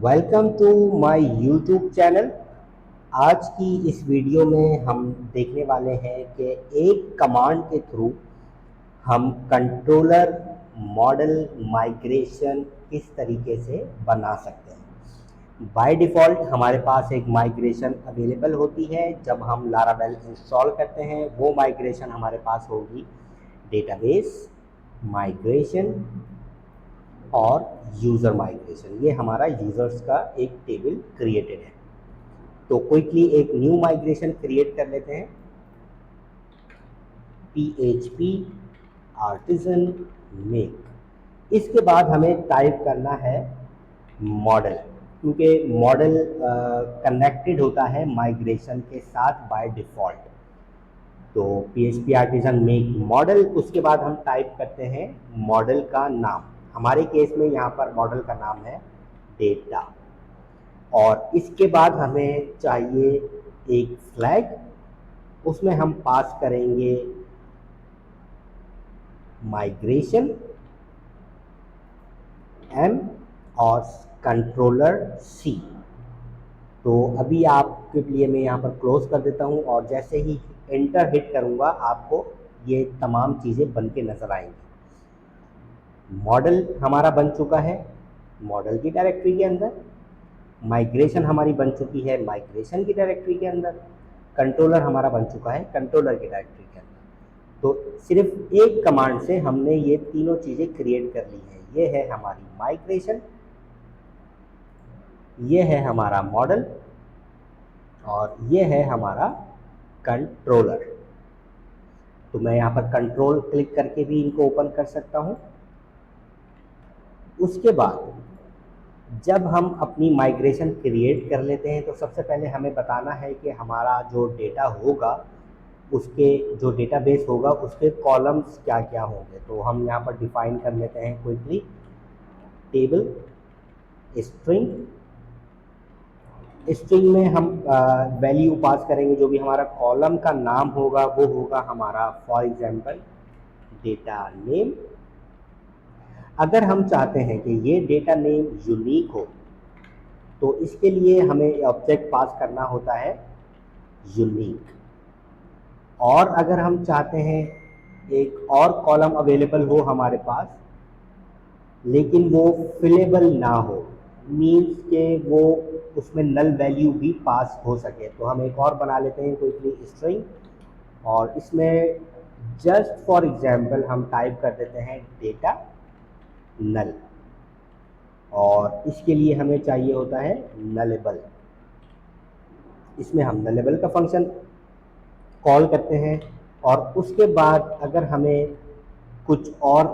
Welcome to my YouTube channel. आज की इस वीडियो में हम देखने वाले हैं कि एक कमांड के थ्रू हम कंट्रोलर मॉडल माइग्रेशन किस तरीके से बना सकते हैं। बाय डिफ़ॉल्ट हमारे पास एक माइग्रेशन अवेलेबल होती है। जब हम लारावेल इंस्टॉल करते हैं वो माइग्रेशन हमारे पास होगी डेटाबेस माइग्रेशन और यूज़र माइग्रेशन। ये हमारा यूज़र्स का एक टेबल क्रिएटेड है। तो क्विकली एक न्यू माइग्रेशन क्रिएट कर लेते हैं। PHP artisan make. इसके बाद हमें टाइप करना है मॉडल, क्योंकि मॉडल कनेक्टेड होता है माइग्रेशन के साथ बाय डिफ़ॉल्ट। तो PHP आर्टिजन मेक मॉडल, उसके बाद हम टाइप करते हैं मॉडल का नाम। हमारे केस में यहाँ पर मॉडल का नाम है डेटा। और इसके बाद हमें चाहिए एक फ्लैग, उसमें हम पास करेंगे माइग्रेशन M और कंट्रोलर C। तो अभी आपके लिए मैं यहाँ पर क्लोज कर देता हूँ और जैसे ही एंटर हिट करूँगा आपको ये तमाम चीज़ें बन के नज़र आएंगी। मॉडल हमारा बन चुका है मॉडल की डायरेक्टरी के अंदर, माइग्रेशन हमारी बन चुकी है माइग्रेशन की डायरेक्टरी के अंदर, कंट्रोलर हमारा बन चुका है कंट्रोलर की डायरेक्टरी के अंदर। तो सिर्फ एक कमांड से हमने ये तीनों चीज़ें क्रिएट कर ली हैं। ये है हमारी माइग्रेशन, ये है हमारा मॉडल और ये है हमारा कंट्रोलर। तो मैं यहाँ पर कंट्रोल क्लिक करके भी इनको ओपन कर सकता हूँ। उसके बाद जब हम अपनी माइग्रेशन क्रिएट कर लेते हैं तो सबसे पहले हमें बताना है कि हमारा जो डेटा होगा, उसके जो डेटाबेस होगा उसके कॉलम्स क्या क्या होंगे। तो हम यहाँ पर डिफाइन कर लेते हैं क्विकली टेबल स्ट्रिंग। स्ट्रिंग में हम वैल्यू पास करेंगे, जो भी हमारा कॉलम का नाम होगा वो होगा हमारा फॉर एग्जांपल डेटा नेम। अगर हम चाहते हैं कि ये डेटा नेम यूनिक हो तो इसके लिए हमें ऑब्जेक्ट पास करना होता है यूनिक। और अगर हम चाहते हैं एक और कॉलम अवेलेबल हो हमारे पास लेकिन वो फिलेबल ना हो, मीन्स के वो उसमें नल वैल्यू भी पास हो सके, तो हम एक और बना लेते हैं क्विकली स्ट्रिंग। और इसमें जस्ट फॉर एग्जांपल हम टाइप कर देते हैं डेटा नल। और इसके लिए हमें चाहिए होता है नलेबल। इसमें हम नलेबल का फंक्शन कॉल करते हैं। और उसके बाद अगर हमें कुछ और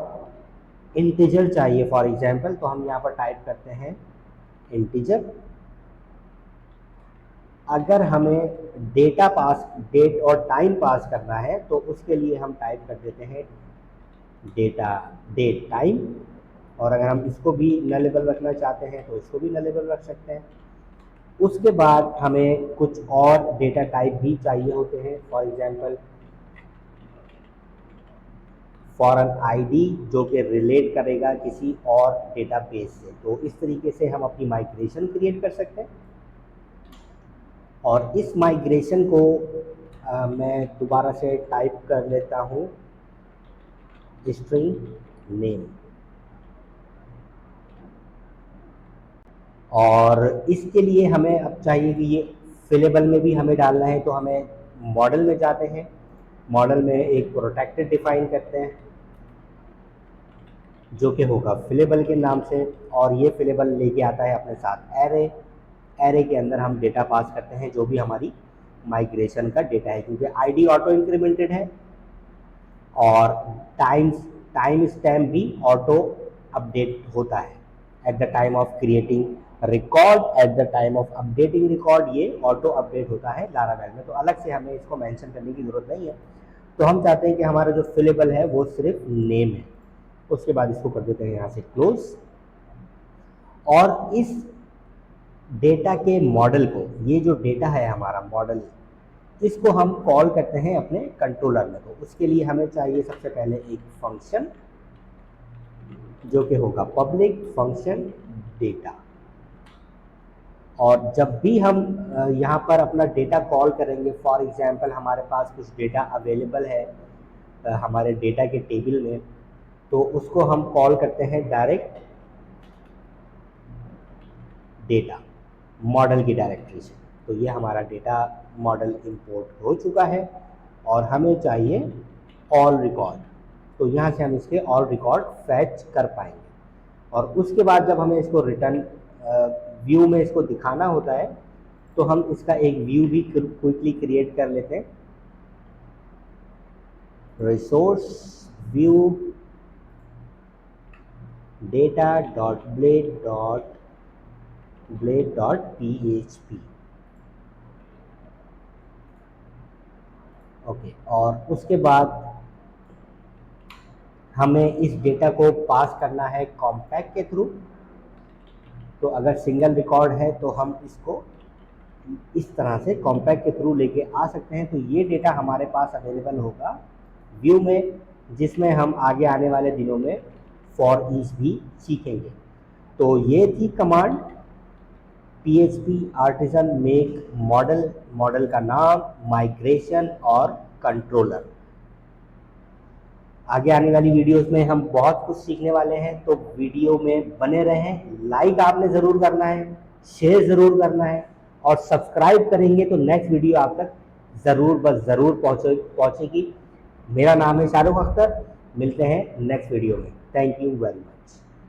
इंटीजर चाहिए फॉर एग्जांपल, तो हम यहाँ पर टाइप करते हैं इंटीजर। अगर हमें डेटा पास डेट और टाइम पास करना है तो उसके लिए हम टाइप कर देते हैं डेटा डेट टाइम। और अगर हम इसको भी नलेबल रखना चाहते हैं तो इसको भी नलेबल रख सकते हैं। उसके बाद हमें कुछ और डेटा टाइप भी चाहिए होते हैं, फॉर एग्जांपल फॉरेन आईडी, जो कि रिलेट करेगा किसी और डेटाबेस से। तो इस तरीके से हम अपनी माइग्रेशन क्रिएट कर सकते हैं। और इस माइग्रेशन को मैं दोबारा से टाइप कर लेता हूँ स्ट्रिंग नेम। और इसके लिए हमें अब चाहिए कि ये फिलेबल में भी हमें डालना है, तो हमें मॉडल में जाते हैं। मॉडल में एक प्रोटेक्टेड डिफाइन करते हैं जो कि होगा फिलेबल के नाम से। और ये फिलेबल लेके आता है अपने साथ एरे। एरे के अंदर हम डेटा पास करते हैं जो भी हमारी माइग्रेशन का डेटा है, क्योंकि आईडी ऑटो इंक्रीमेंटेड है और टाइम स्टैम्प भी ऑटो अपडेट होता है at the time of creating record, at the time of updating record ये ऑटो अपडेट होता है लारावेल में। तो अलग से हमें इसको मेंशन करने की ज़रूरत नहीं है। तो हम चाहते हैं कि हमारा जो फिलेबल है वो सिर्फ नेम है। उसके बाद इसको कर देते हैं यहाँ से क्लोज। और इस डेटा के मॉडल को, ये जो डेटा है हमारा मॉडल, इसको हम कॉल करते हैं अपने कंट्रोलर में। तो उसके लिए हमें चाहिए सबसे पहले एक फंक्शन जो कि होगा पब्लिक फंक्शन डेटा। और जब भी हम यहाँ पर अपना डेटा कॉल करेंगे, फॉर एग्जांपल हमारे पास कुछ डेटा अवेलेबल है हमारे डेटा के टेबल में, तो उसको हम कॉल करते हैं डायरेक्ट डेटा मॉडल की डायरेक्टरी से। तो ये हमारा डेटा मॉडल इंपोर्ट हो चुका है और हमें चाहिए ऑल रिकॉर्ड, तो यहाँ से हम इसके ऑल रिकॉर्ड फैच कर पाएंगे। और उसके बाद जब हमें इसको रिटर्न व्यू में इसको दिखाना होता है, तो हम इसका एक व्यू भी क्विकली क्रिएट कर लेते हैं। Resource view data.blade.php। ओके, और उसके बाद हमें इस डेटा को पास करना है कॉम्पैक्ट के थ्रू। तो अगर सिंगल रिकॉर्ड है तो हम इसको इस तरह से कॉम्पैक्ट के थ्रू लेके आ सकते हैं। तो ये डेटा हमारे पास अवेलेबल होगा व्यू में, जिसमें हम आगे आने वाले दिनों में फॉर ईच भी सीखेंगे। तो ये थी command PHP artisan make model, model का नाम, माइग्रेशन और कंट्रोलर। आगे आने वाली वीडियोस में हम बहुत कुछ सीखने वाले हैं, तो वीडियो में बने रहें। लाइक आपने ज़रूर करना है, शेयर ज़रूर करना है, और सब्सक्राइब करेंगे तो नेक्स्ट वीडियो आप तक ज़रूर पहुँचेगी। मेरा नाम है शाहरुख अख्तर, मिलते हैं नेक्स्ट वीडियो में। Thank you very much.